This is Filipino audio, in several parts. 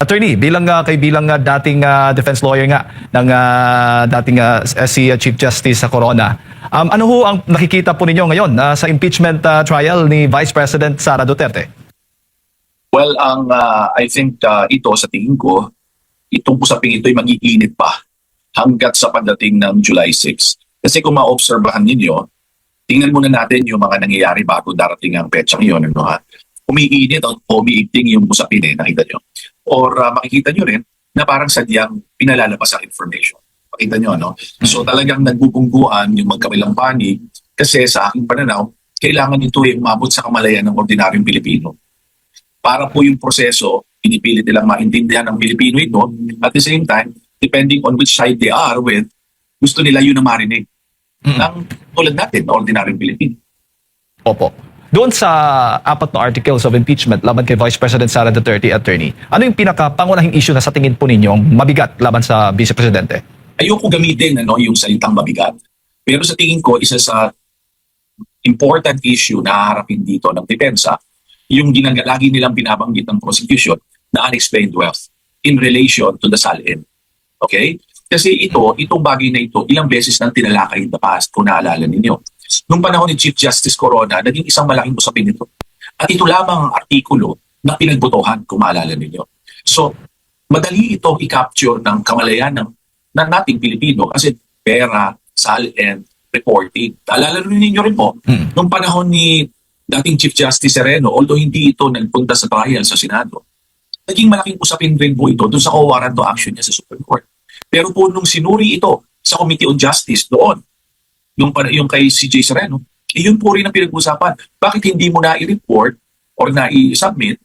Attorney, bilang dating defense lawyer nga ng dating si Chief Justice sa Corona, ano ho ang nakikita po ninyo ngayon sa impeachment trial ni Vice President Sara Duterte? Well, I think ito sa tingin ko, itong usaping ito ay mag-iinit pa hanggat sa pagdating ng July 6. Kasi kung maobserbahan ninyo, tingnan muna natin yung mga nangyayari bago darating ang petsang yun. Ano, ha? Umiinit o umiigting yung usapin nakita nyo. Or makikita nyo rin na parang sadyang pinalalabas ang information. Makita nyo, no? So talagang nagbubungguan yung magkabilang panig kasi sa aking pananaw, kailangan ito ay umabot sa kamalayan ng ordinaryong Pilipino. Para po yung proseso, pinipilit nilang maintindihan ng Pilipino ito. At the same time, depending on which side they are with, gusto nila yun na marinig. Ng tulad natin, na ordinaryong Pilipino. Opo. Doon sa apat na articles of impeachment laban kay Vice President Sara Duterte, Attorney, ano yung pinaka-pangunahing issue na sa tingin po ninyo mabigat laban sa Vice Presidente? Ayoko gamitin yung salitang mabigat. Pero sa tingin ko, isa sa important issue na harapin dito ng depensa, yung lagi nilang binabanggit ng prosecution na unexplained wealth in relation to the SALN. Okay? Kasi itong bagay na ito, ilang beses nang tinalakay in the past, kung naalala ninyo. Nung panahon ni Chief Justice Corona, naging isang malaking usapin ito. At ito lamang ang artikulo na pinagbotohan, kung maalala ninyo. So, madali ito i-capture ng kamalayan ng nating Pilipino kasi pera, SALN, reporting. Alala ninyo rin po, nung panahon ni dating Chief Justice Sereno, although hindi ito nagpunta sa trial sa Senado, naging malaking usapin rin po ito doon sa co-warrant of action niya sa Supreme Court. Pero po nung sinuri ito sa Committee on Justice doon, yung kay CJ Sereno, yun po rin ang pinag-usapan. Bakit hindi mo na i-report or na i-submit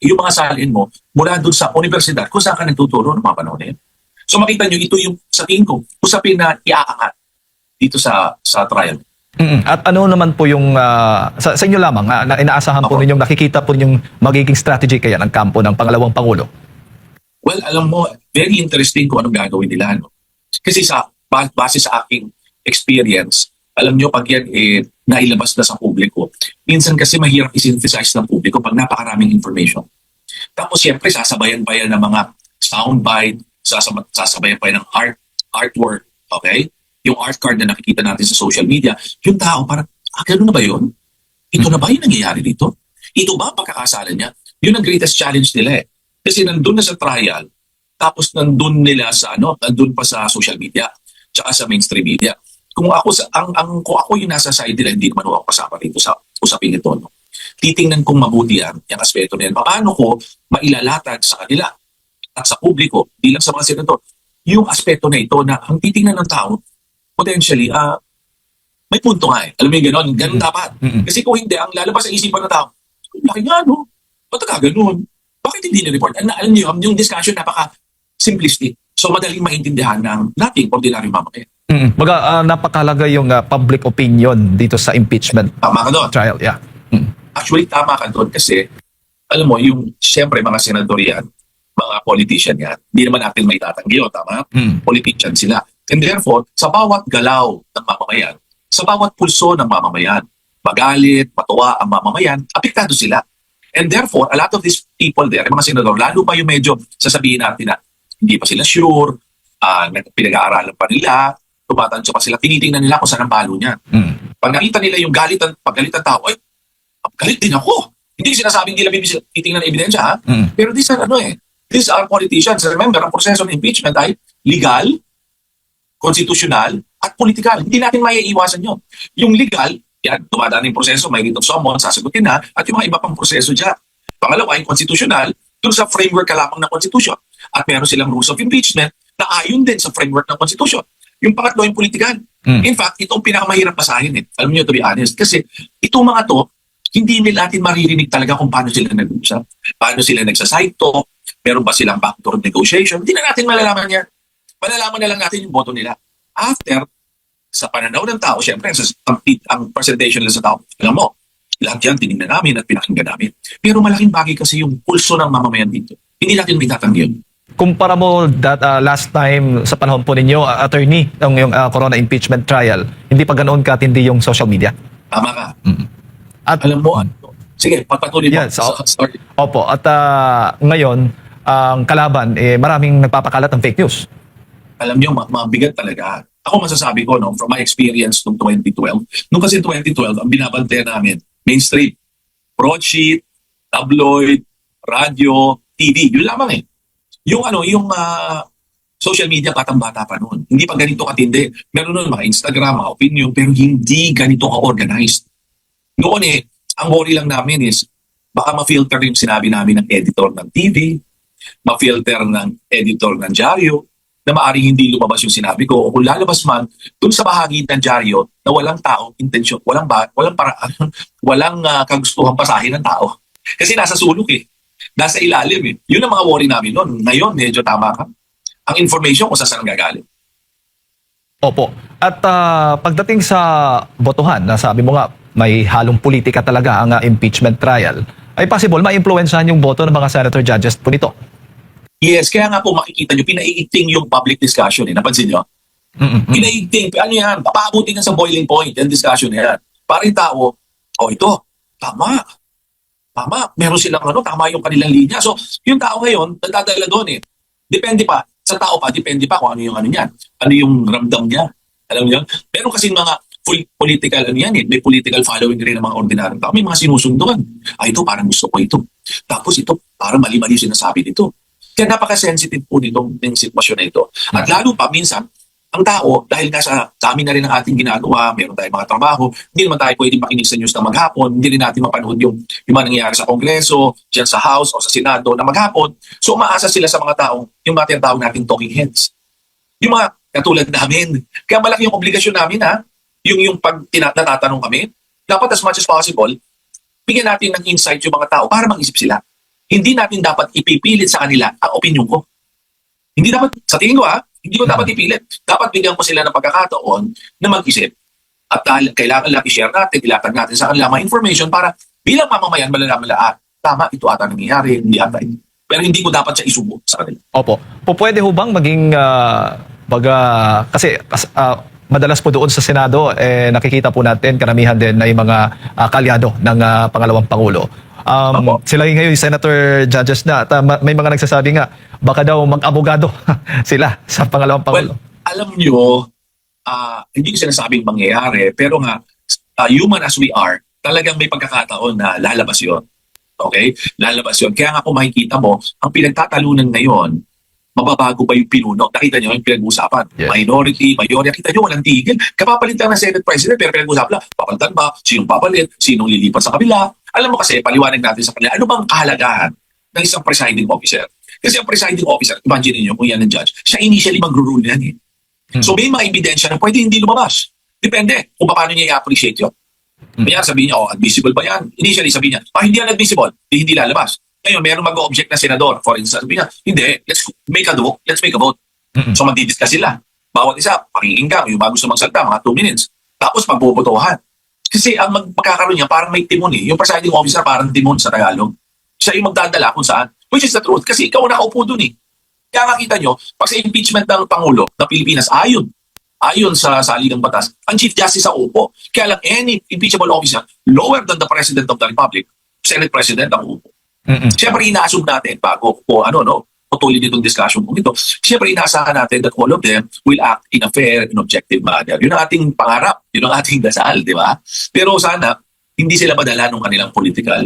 yung mga salin mo mula doon sa universidad kung saan ka nagtuturo ng mga panahon na yun? So makita nyo, ito yung sa tingin ko, usapin na iaangat dito sa trial. At ano naman po yung, sa inyo lamang, na inaasahan po ninyong nakikita po ninyong magiging strategy kaya ng kampo ng pangalawang Pangulo? Well, alam mo, very interesting kung anong gagawin nila. No? Kasi base sa aking experience, alam nyo, pag yan nailabas na sa publiko, minsan kasi mahirap i-synthesize ng publiko pag napakaraming information. Tapos siyempre, sasabayan pa yan ng mga soundbite, sasabayan pa yan ng artwork, okay? Yung art card na nakikita natin sa social media, yung tao parang, gano'n na ba yun? Ito na ba yung nangyayari dito? Ito ba ang pagkakasala niya? Yun ang greatest challenge nila eh. Kasi nandun na sa trial, tapos nandun pa sa social media, tsaka sa mainstream media. Kung ako yung nasa side nila, hindi naman ako kasama dito sa usapin ito. No? Titingnan kong mabuti yung aspeto na yan. Paano ko mailalatag sa kanila at sa publiko, bilang sa mga senador, yung aspeto na ito na ang titingnan ng tao, potentially, may punto nga eh. Alam mo yung gano'n? Gano'n dapat. Kasi kung hindi, ang lalabas sa isipan ng tao, laki nga, no? Ba't ka gano'n? Bakit hindi na-report? Alam niyo, yung discussion napaka-simplistic. So, madaling maintindihan ng nating ordinaryong mamamayan. Napakalaga yung public opinion dito sa impeachment Tama ka doon. trial. Yeah. Actually, tama ka doon kasi, alam mo, yung siyempre mga senador yan, mga politician yan, hindi naman natin may tatanggi yun, tama? Politician sila. And therefore, sa bawat galaw ng mamamayan, sa bawat pulso ng mamamayan, magalit, matuwa ang mamamayan, apektado sila. And therefore, a lot of these people there, mga senador, lalo pa yung medyo sasabihin natin na hindi pa sila sure, pinag-aaralan pa nila, tumatansya pa sila, tinitingnan nila kung saan ang palo niya. Pag nakita nila yung galit ng tao, ay, galit din ako. Hindi sinasabing nila titingnan ng ebidensya, ha? Pero these are politicians. Remember, ang proseso ng impeachment ay legal, konstitusyonal, at politikal. Hindi natin maiiwasan yun. Yung legal, yan, dumadaan yung proseso, may writ of summons, sasagutin na, at yung mga iba pang proseso dyan. Pangalawa, yung konstitusyonal, dun sa framework ka lamang ng konstitusyon. At meron silang rules of impeachment na ayon din sa framework ng konstitusyon. Yung pangatlo, yung politikal. In fact, ito ang pinakamahirap basahin eh. Alam niyo, to be honest. Kasi itong mga to, hindi nila natin maririnig talaga kung paano sila nag-usap. Paano sila nagsa-side talk, meron ba silang backdoor negotiation. Hindi na natin malalaman yan. Malalaman na lang natin yung boto nila. After, sa pananaw ng tao, syempre, ang presentation nila sa tao, alam mo, lahat yan tinignan namin at pinakinggan namin. Pero malaking bagay kasi yung pulso ng mamamayan dito. Hindi natin may tatanggi yun. Kumpara mo last time sa panahon po ninyo, attorney, yung Corona impeachment trial, hindi pa ganoon katindi yung social media? Tama ka. At alam mo, sige, patuloy mo. Yes, opo. At ngayon, ang kalaban, maraming nagpapakalat ng fake news. Alam niyo, mabigat talaga. Ako masasabi ko, no, from my experience noong 2012, nung kasi 2012, ang binabantayan namin, mainstream, broadsheet, tabloid, radyo, TV, yun lamang eh. Yung social media batang-bata pa noon. Hindi pa ganito katindi. Meron noon mga Instagram, mga opinion, pero hindi ganito ka-organized. Noon ang worry lang namin is, baka ma-filter yung sinabi namin ng editor ng TV, ma-filter ng editor ng dyaryo, na maaaring hindi lumabas yung sinabi ko, o kung lalabas man, dun sa bahagi ng dyaryo na walang taong intensyon, walang paraan, walang kagustuhan pasahin ng tao. Kasi nasa sulok nasa ilalim Yun ang mga worry namin noon. Ngayon, medyo tama ka. Ang information kung saan gagaling. Opo. At pagdating sa botohan, na sabi mo nga, may halong politika talaga ang impeachment trial, ay possible ma-influensyahan yung boto ng mga senator judges po nito. Yes, kaya nga po makikita nyo, pinaiigting yung public discussion Napansin nyo? Pinaiigting. Ano yan? Papaabutin yan sa boiling point, yung discussion na yan. Para yung tao, ito, tama. Tama. Meron silang tama yung kanilang linya. So, yung tao ngayon, nagdadala doon Depende pa. Sa tao pa, depende pa kung ano yung niya. Ano yung ramdam niya. Alam niyo yun? Pero kasi mga full political may political following rin ng mga ordinaryong tao. May mga sinusunduan. Ito, parang gusto ko ito. Tapos ito, parang mali-mali sinasabi nito. Kaya napaka-sensitive po nitong sitwasyon na ito. At lalo pa, minsan, ang tao, dahil nga sa amin na rin ang ating ginagawa, meron tayong mga trabaho, hindi naman tayo pwedeng makinig sa news na maghapon, hindi rin natin mapanood yung mga nangyayari sa Kongreso, dyan sa House o sa Senado na maghapon. So umaasa sila sa mga taong, yung mga tinatawag nating talking heads. Yung mga katulad namin. Kaya malaki yung obligasyon namin yung pag natatanong kami, dapat as much as possible, bigyan natin ng insight yung mga tao para mag-isip sila. Hindi natin dapat ipipilit sa kanila ang opinion ko. Hindi dapat, sa tingin ko hindi ko dapat ipilit. Dapat bigyan ko sila ng pagkakataon na mag-isip. At kailangan lang i-share natin, ilatag natin sa kanila mga information para bilang mamamayan malalaman nila, tama, ito ata nangyayari, hindi ata ito. Pero hindi ko dapat siya isubo sa kanila. Opo. Pwede ho bang maging, kasi madalas po doon sa Senado, nakikita po natin karamihan din na yung mga kalyado ng pangalawang Pangulo. Sila ngayon yung senator judges na at may mga nagsasabi nga baka daw mag-abogado sila sa pangalawang Pangulo. Well, alam nyo, hindi ko sinasabing mangyayari, pero nga, human as we are, talagang may pagkakataon na lalabas yon. Okay? Lalabas yon. Kaya nga kung makikita mo, ang pinagtatalunan ngayon, mababago ba yung pinuno? Nakita nyo yung pinag-uusapan. Yes. Minority, majority, kita nyo, walang tigil. Kapapalit lang ng Senate President, pero pinag-uusapan lang, papalitan ba? Sinong papalit? Sinong lilipat sa kabila? Alam mo kasi, paliwanag natin sa kanila, ano bang kahalagahan ng isang presiding officer? Kasi ang presiding officer, imagine niyo kung yan ang judge, siya initially mag-rule yan So may mga ebidensya na pwede hindi lumabas. Depende kung paano niya i-appreciate yun. Kaya sabihin niya, admissible ba yan? Initially sabihin niya, hindi yan admissible, hindi lalabas. Ngayon, meron mag-object na senador, for instance, sabihin niya, hindi, let's make a vote. So magdidiscuss sila. Bawat isa, pakikinggan, yung bago gusto magsalta, mga 2 minutes. Tapos magbobotohan. Kasi ang magkakaroon niya, parang may timon Yung presiding officer, parang timon sa Tagalog. Siya yung magdadala kung saan. Which is the truth. Kasi ikaw nakaupo dun Kaya nakita nyo, pag sa impeachment ng Pangulo ng Pilipinas, ayon sa saligang batas, ang Chief Justice sa upo. Kaya lang, any impeachable officer lower than the President of the Republic, Senate President ang upo. Siyempre, ina-assume natin bago putulin itong discussion kung ito. Siyempre, inaasahan natin that all of them will act in a fair and objective manner. Yun ang ating pangarap. Yun ang ating dasal, di ba? Pero sana, hindi sila madala ng kanilang political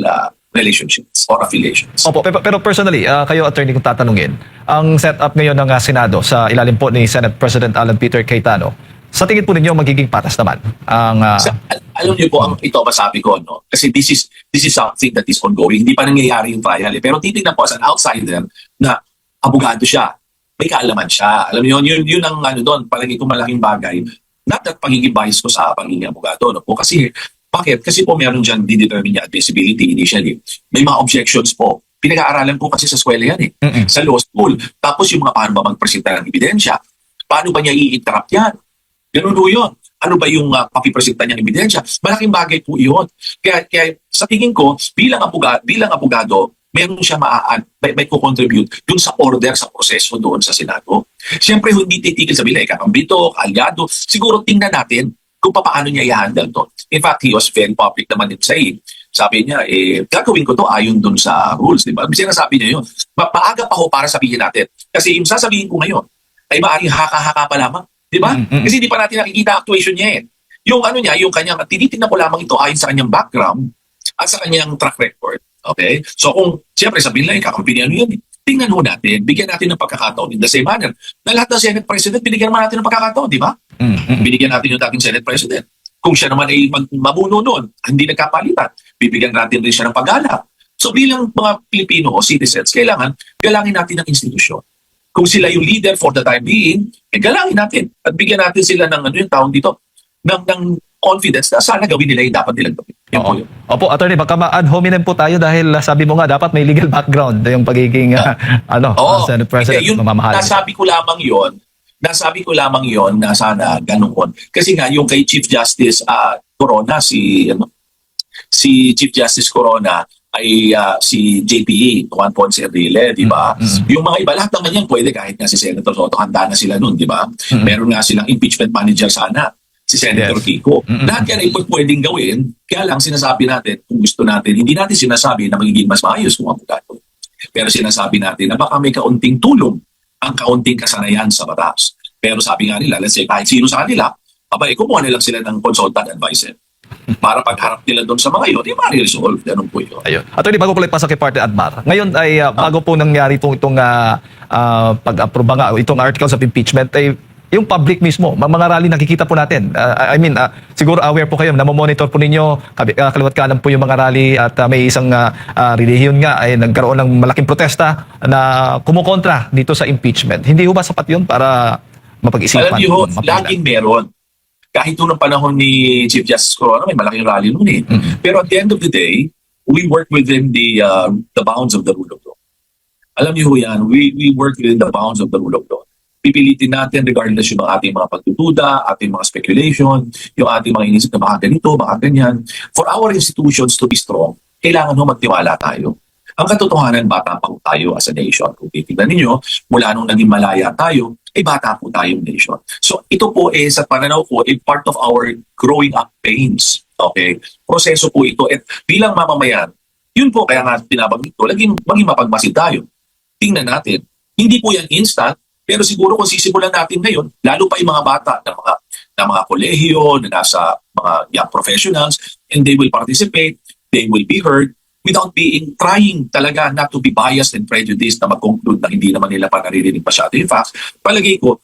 relationships or affiliations. Opo, pero personally, kayo attorney kung tatanungin, ang setup ngayon ng Senado sa ilalim po ni Senate President Alan Peter Cayetano, sa tingin po ninyo magiging patas naman ang alam niyo po, ito masabi ko, kasi this is something that is ongoing. Hindi pa nangyayari yung trial. Pero titignan po as an outsider na abogado siya. May kaalaman siya. Alam niyo, yun ang doon, palagi kong malaking bagay. Not that pagiging bias ko sa pagiging abogado. Po. Kasi, bakit? Kasi po meron dyan didetermine niya admissibility initially. May mga objections po. Pinag-aaralan po kasi sa eskwela yan Sa law school. Tapos yung mga paano ba magpresenta ng ebidensya? Paano ba niya i-interrupt yan? Ganun po yun. Ano ba yung papipresenta niyang ebidensya? Malaking bagay po yun. Kaya sa tingin ko, bilang abogado, meron siya may kukontribute dun sa order, sa proseso doon sa Senado. Siyempre, hindi titigil sa bilang, kakambito, kalyado. Siguro tingnan natin kung paano niya i-handle to. In fact, he was very public naman in saying Sabi niya, gagawin ko to ayon dun sa rules, di ba? Sinasabi niya yun. Maaga pa ho para sabihin natin. Kasi yung sasabihin ko ngayon, ay maaaring haka-haka pa lamang. Di ba? Kasi hindi pa natin nakikita actuation niya eh. Yung ano niya, yung kanyang, tinitingnan ko lamang ito ayon sa kanyang background at sa kanyang track record. Okay? So kung, siyempre sabihin lang, kakampi niya ano yun eh. Tingnan ho natin, bigyan natin ng pagkakataon in the same manner na lahat ng Senate President, binigyan naman natin ng pagkakataon, di ba? Binigyan natin yung dating Senate President. Kung siya naman ay mabuno noon, hindi nagkapalitan, bibigyan natin rin siya ng paggalak. So bilang mga Pilipino o citizens, kailangan galangin natin ang institusyon. Kung sila yung leader for the time being, galangin natin at bigyan natin sila ng ano yung taon dito, ng confidence na sana gawin nila yung dapat nilang gawin. Yan po yun. Opo, attorney, baka ma-ad hominem po tayo dahil sabi mo nga dapat may legal background yung pagiging Senate President. Yung nasabi ko lamang yon na sana ganoon. Kasi nga yung kay Chief Justice Corona, si Chief Justice Corona ay si JPE, Juan Ponce Enrile, di ba? Yung mga iba, lahat naman yan pwede kahit nga si Senator Soto, handa na sila nun, di ba? Meron nga silang impeachment manager sana, si Senator Kiko. Lahat yan ay pwedeng gawin, kaya lang sinasabi natin, kung gusto natin, hindi natin sinasabi na magiging mas maayos kung abogado. Pero sinasabi natin na baka may kaunting tulong ang kaunting kasanayan sa batas. Pero sabi nga nila, let's say, kahit sino sa kanila, kumuha nilang sila ng consultant advisor. Para pagharap nila doon sa mga yun, ma-resolve. Ganun po yun. Ayun. Attorney, bago ko lang pasok kay Partner Admar. Ngayon ay bago po nangyari itong pag-aproba nga, itong articles of impeachment, ay yung public mismo, mga rally nakikita po natin. Siguro aware po kayo, namomonitor po ninyo, kaliwat kanan po yung mga rally at may isang relihiyon nga ay nagkaroon ng malaking protesta na kumukontra dito sa impeachment. Hindi ho ba sapat yun para mapag-isipan? Alam niyo, laging meron. Kahit noong panahon ni Chief Justice Corona, may malaking rally noon eh. Pero at the end of the day, we work within the bounds of the rule of law. Alam niyo yan, we work within the bounds of the rule of law. Pipilitin natin regardless yung ating mga pagtutuda, ating mga speculation, yung ating mga inisip na baka ganito, baka ganyan. For our institutions to be strong, kailangan ho magtiwala tayo. Ang katotohanan, bata pa tayo as a nation. Kung titignan ninyo, mula nung naging malaya tayo, bata po tayong nation. So ito po sa pananaw ko, part of our growing up pains. Okay? Proseso po ito. At bilang mamamayan, yun po kaya nga pinabanggit ko, maging mapagmasid tayo. Tingnan natin. Hindi po yan instant, pero siguro kung sisimulan natin ngayon, lalo pa yung mga bata ng mga kolehiyo, na nasa mga young professionals, and they will participate, they will be heard, without trying talaga not to be biased and prejudiced na mag-conclude na hindi naman nila pa naririnig masyado yung facts. Palagay ko,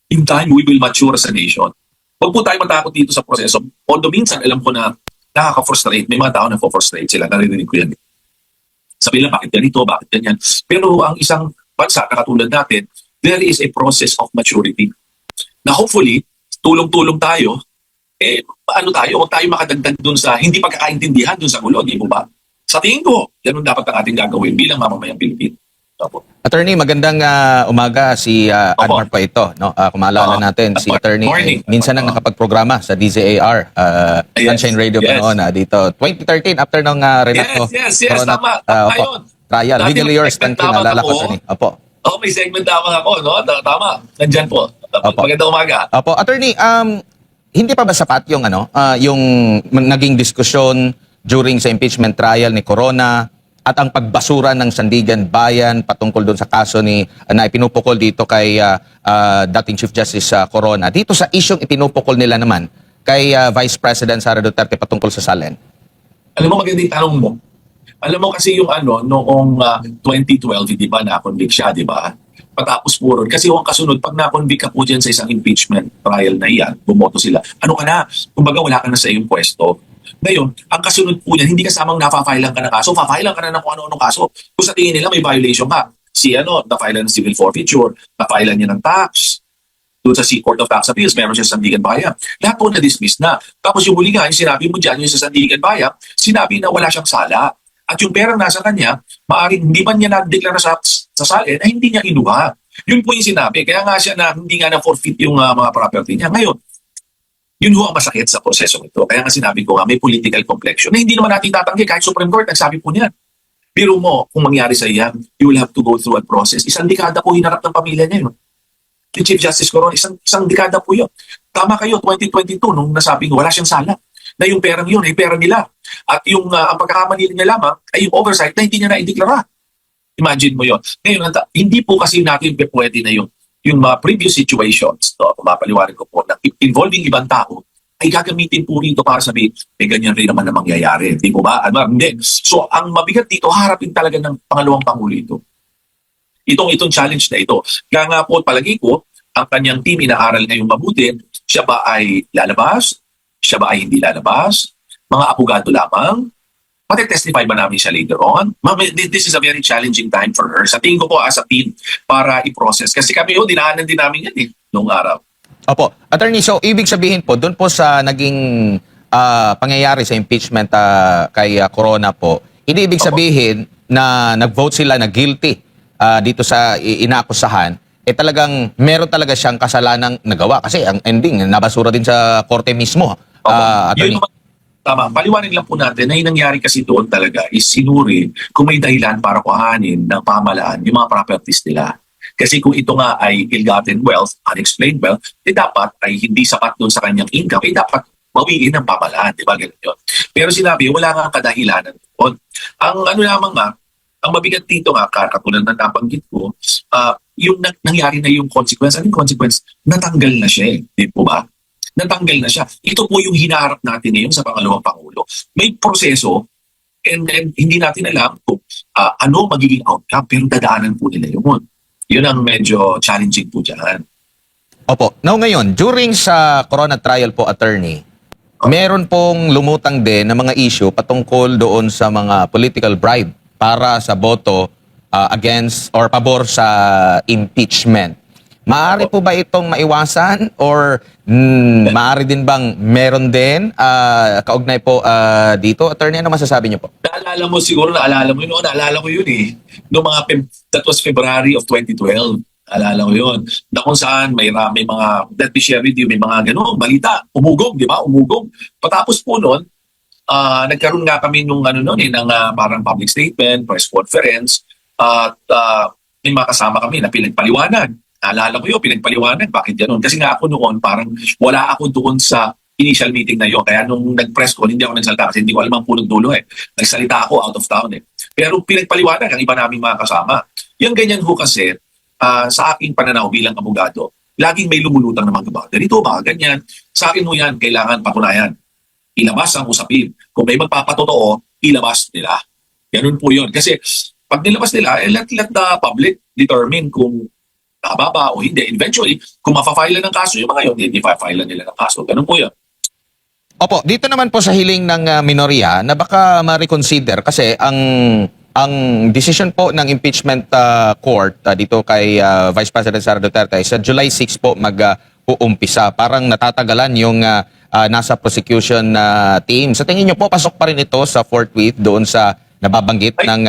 in time, we will mature as a nation. Huwag po tayo matakot dito sa proseso. Although minsan, alam ko na nakaka-frustrate. May mga tao na frustrate sila. Naririnig ko yan. Sabi nila, bakit ganito, bakit ganyan. Pero ang isang bansa na katulad natin, there is a process of maturity. Na hopefully, tulong-tulong tayo, huwag tayo makadagdag dun sa hindi pagkakaintindihan dun sa gulo, di mo ba? Sa tingin ko, ganun dapat ang ating gagawin bilang mamamayang Pilipino. Attorney, magandang umaga. Si Admar pa ito. No? Kung maalala natin, si Attorney minsan nang nakapagprograma sa DZAR, Sunshine Radio pa noon dito. 2013, after nung Renato Corona, tama. Ayun. trial. Legally yours, thank you. Naalala ko, Attorney. Opo. May segment tama ako, no? Tama. Nandyan po. Magandang umaga. Opo. Attorney, hindi pa ba sapat yung yung naging diskusyon during sa impeachment trial ni Corona at ang pagbasura ng Sandigan Bayan patungkol doon sa kaso na ipinupukol dito kay dating Chief Justice Corona, dito sa isyong ipinupukol nila naman kay Vice President Sara Duterte patungkol sa Salen? Alam mo, magandang tanong mo. Alam mo kasi yung noong 2012, di ba, na-convict siya, di ba? Patapos po ron. Kasi yung kasunod, pag na-convict ka po dyan sa isang impeachment trial na iyan, bumoto sila. Ano ka na? Kumbaga, wala ka na sa iyong pwesto. Ngayon, ang kasunod po yan, hindi kasamang napafailan ka na kaso, fafailan ka na ng kung ano-anong kaso. Kung sa tingin nila may violation ka, na-failan ng civil forfeiture, na-failan niya ng tax, doon sa Court of Tax Appeals, meron siya sa Sandigan Bayan. Lahat po na-dismiss na. Tapos yung huli nga, yung sinabi mo dyan, yung sa Sandigan Bayan, sinabi na wala siyang sala. At yung perang nasa kanya, maaaring hindi man niya na-declare sa Salen, ay hindi niya kinuha. Yun po yung sinabi. Kaya nga siya na hindi nga na-forfeit yung mga property niya. Ngayon, yun ho ang masakit sa prosesong ito. Kaya nga sinabi ko nga, may political complexion na hindi naman natin tatanggi. Kahit Supreme Court, nagsabi po niyan. Biro mo, kung mangyari sa iyan, you will have to go through a process. Isang dekada po hinarap ng pamilya niya yun. Yung Chief Justice Corona, isang dekada po yun. Tama kayo, 2022, nung nasabi ko, wala siyang sala. na yung perang yun ay pera nila. At yung ang pagkakamali niya lamang ay yung oversight na hindi niya na-ideklara. Imagine mo yun. Ngayon, hindi po kasi natin pwede na yung mga previous situations, no, kung mapaliwanag ko po, na involving ibang tao, ay gagamitin po rito para sabihin, ganyan rin naman na mangyayari. Hindi po ba? Hindi. So, ang mabigat dito, harapin talaga ng pangalawang Pangulo ito. Itong challenge na ito. Kaya nga po, palagi ko, ang kanyang team inaaral ngayong mabuti, siya ba ay lalabas? Siya ba ay hindi lalabas? Mga abogado lamang? Matitestify ba namin siya later on? This is a very challenging time for her. Sa tingin ko po as a team para i-process. Kasi kami dinaanan din namin yan noong araw. Opo. Attorney, so ibig sabihin po, doon po sa naging pangyayari sa impeachment kay Corona po, hindi ibig sabihin na nag-vote sila na guilty dito sa inaakusahan, talagang meron talaga siyang kasalanang nagawa. Kasi ang ending, nabasura din sa korte mismo. Attorney. Tama. Paliwanag lang po natin na yung nangyari kasi doon talaga is sinuri kung may dahilan para kuhanin ng pamahalaan yung mga properties nila. Kasi kung ito nga ay ill-gotten wealth, unexplained wealth, dapat ay hindi sapat doon sa kanyang income, dapat mawiin ng pamahalaan. Di ba? Ganun yun. Pero sinabi, wala nga kadahilanan doon. Ang lamang nga, ang mabigat dito nga, katulad ng nabanggit ko, yung nangyari na yung consequence. Anong consequence? Natanggal na siya Di po ba? Natanggal na siya. Ito po yung hinaharap natin ngayon sa pangalawang Pangulo. May proseso and hindi natin alam kung ano magiging outcome pero dadaanan po nila yun. Yun ang medyo challenging po dyan. Opo. Now ngayon, during sa Corona trial po, attorney, meron pong lumutang din na mga issue patungkol doon sa mga political bribe para sa boto against or pabor sa impeachment. Maaari po ba itong maiwasan or maaari din bang meron din kaugnay po dito? Attorney, ano masasabi niyo po? Naalala mo siguro, naalala ko yun Noong that was February of 2012. Naalala ko yun. Na kung saan may mga, that we share with you, may mga balita, umugong, di ba? Umugong. Patapos po noon, nagkaroon nga kami ng parang public statement, press conference, at may mga kasama kami na pinagpaliwanag. Naalala ko yun, pinagpaliwanag. Bakit gano'n? Kasi nga ako noon, parang wala ako doon sa initial meeting na yun. Kaya nung nag-press ko, hindi ako nagsalita kasi hindi ko alam ang punong dulo Nagsalita ako out of town Pero pinagpaliwanag ang iba naming mga kasama. Yung ganyan ho kasi, sa aking pananaw bilang abogado, laging may lumulutang na mga gabaw. Ganito ba? Ganyan. Sa akin mo yan, kailangan patunayan. Ilabas ang usapin. Kung may magpapatotoo, ilabas nila. Ganun po yun. Kasi pag nilabas nila, let the public determine kung tama ba o hindi. Eventually, kung mapafile ng kaso yung mga yun, hindi pa-file nila ng kaso. Ganun po yun. Opo, dito naman po sa hiling ng minorya na baka ma-reconsider kasi ang decision po ng impeachment court dito kay Vice President Sara Duterte sa July 6 po mag-uumpisa. Parang natatagalan yung nasa prosecution team. Sa tingin nyo po, pasok pa rin ito sa forthwith doon sa nababanggit ng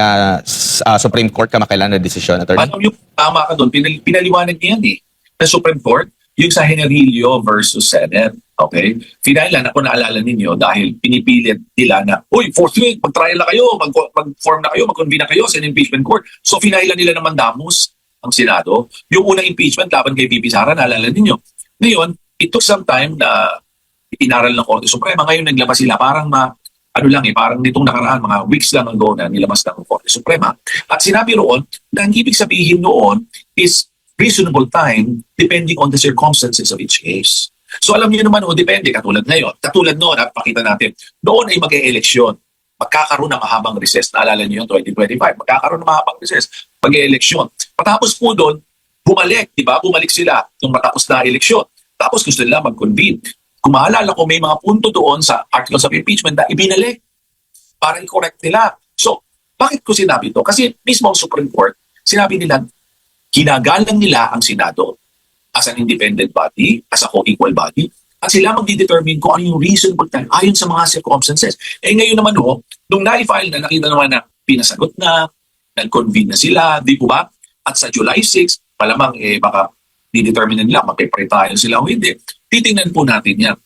Supreme Court kamakailan na desisyon, attorney? Ano yung tama ka doon? Pinaliwanag niya yan na Supreme Court, yung sa Generillo versus Senate. Okay? Finailan, ako naalala ninyo dahil pinipilit nila na, uy, forthwith, mag-trial na kayo, mag-form na kayo, mag-convene na kayo sa impeachment court. So finailan nila naman damos ang Senado. Yung unang impeachment laban kay VP Sara, naalala ninyo. Ngayon, it took some time na inaral ng Korte Suprema. Ngayon naglabas sila parang parang nitong nakaraan, mga weeks lang ago na nilabas ng Korte Suprema. At sinabi roon na ang ibig sabihin noon is reasonable time depending on the circumstances of each case. So alam niyo naman, depende, katulad ngayon. Katulad noon, pakita natin, noon ay mag-e-eleksyon. Magkakaroon ng mahabang recess. Naalala niyo yung 2025, magkakaroon ng mahabang recess. Mag-e-eleksyon. Patapos po doon, bumalik, di ba? Bumalik sila nung matapos na eleksyon. Tapos gusto nila mag-convene. Kung maalala ko, may mga punto doon sa articles of impeachment na ibinalik para i-correct nila. So, bakit ko sinabi ito? Kasi mismo ang Supreme Court, sinabi nila, ginagalang nila ang Senado as an independent body, as a co-equal body, at sila magdi-determine kung ano yung reasonable time ayon sa mga circumstances. Ngayon naman nung na-file na, nakita naman na pinasagot na, nag-convene na sila, di po ba? At sa July 6, malamang baka di-determine nila, magpe-pre-trial sila o hindi. Titingnan po natin yan.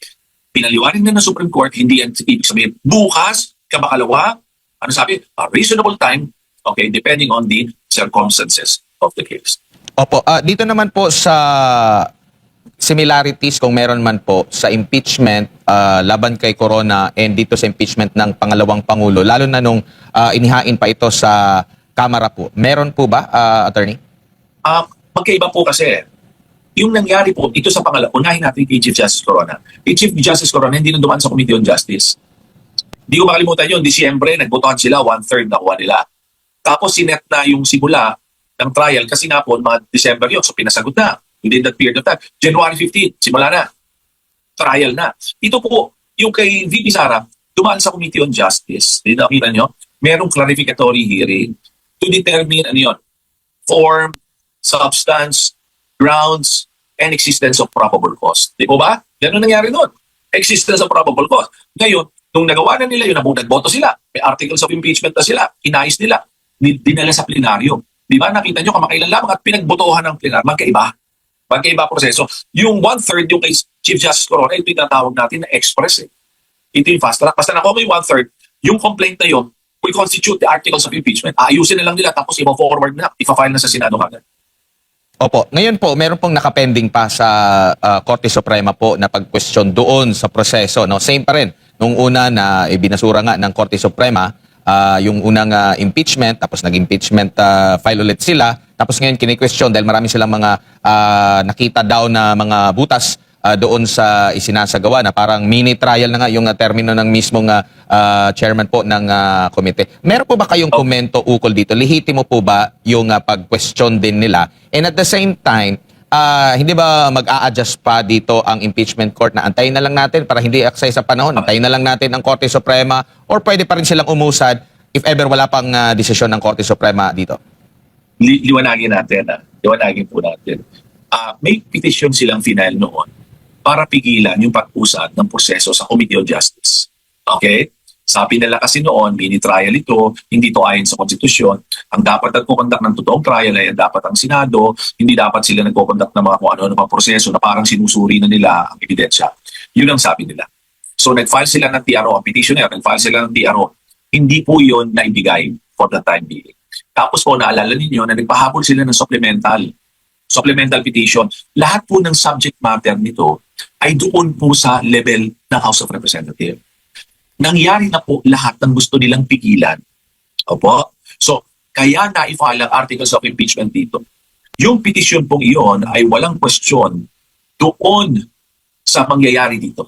Pinaliwanag na ng Supreme Court, hindi yan ibig sabihin, bukas, kamakalawa, ano sabi? A reasonable time, okay, depending on the circumstances of the case. Opo, dito naman po sa similarities kung meron man po sa impeachment laban kay Corona and dito sa impeachment ng pangalawang Pangulo, lalo na nung inihain pa ito sa Kamara po. Meron po ba, Attorney? Magkaiba po kasi. Yung nangyari po, ito sa pangalawa, unahin natin kay Chief Justice Corona. Kay Chief Justice Corona, hindi na dumaan sa Committee on Justice. Hindi ko makalimutan yun, Disyembre, nagbotohan sila, 1/3 nakuha nila. Tapos sinet na yung simula ng trial kasi nga po, mga December yun, so pinasagot na. Within that period of time. January 15, simula na. Trial na. Ito po, yung kay VP Sara, dumaan sa Committee on Justice. Nakita nyo, merong clarificatory hearing to determine ano yun, form, substance, grounds, and existence of probable cause. Di po ba? Yan ang nangyari doon. Existence of probable cause. Ngayon, nung nagawa na nila yun, nagboto sila, may articles of impeachment na sila, inayos nila, dinala sa plenaryo. Di ba? Nakita nyo kamakailan lamang at pinagbotohan ng plenaryo. Magkaiba proseso. Yung 1/3, yung kay Chief Justice Corona, ito yung tatawag natin na express. Ito yung fast track. Basta nakuha mo yung 1/3, yung complaint na yun will constitute the articles of impeachment. Ayusin na lang nila tapos i-forward na, ipa-file na sa Senado kagad. Opo. Ngayon po, meron pong nakapending pa sa Korte Suprema po na pag-question doon sa proseso. No? Same pa rin. Nung una na ibinasura nga ng Korte Suprema, yung unang impeachment, tapos nag-impeachment file ulit sila. Tapos ngayon kini-question dahil marami silang mga nakita daw na mga butas doon sa isinasagawa na parang mini trial na nga yung termino ng mismong chairman po ng komite. Meron po ba kayong komento ukol dito? Lehitimo po ba yung pag-question din nila? And at the same time, hindi ba mag-a-adjust pa dito ang impeachment court na antayin na lang natin para hindi aksay sa panahon? Antayin na lang natin ang Korte Suprema or pwede pa rin silang umusad if ever wala pang desisyon ng Korte Suprema dito? Liwanagin natin. Liwanagin po natin. May petition silang final noon para pigilan yung pag-usad ng proseso sa Committee on Justice. Okay? Sabi nila kasi noon, mini-trial ito, hindi to ayon sa konstitusyon. Ang dapat nagkukondak ng totoong trial ay dapat ang Senado, hindi dapat sila nagkukondak ng mga kung ano-ano mga proseso na parang sinusuri na nila ang ebidensya. Yun ang sabi nila. So nag-file sila ng TRO, ang petitioner, nag-file sila ng TRO. Hindi po yun naibigay for the time being. Tapos po, naalala ninyo na nagpahabol sila ng supplemental petition. Lahat po ng subject matter nito ay doon po sa level ng House of Representatives. Nangyari na po lahat ng gusto nilang pigilan. Opo? So, kaya na-file ang articles of impeachment dito. Yung petition pong iyon ay walang question doon sa mangyayari dito.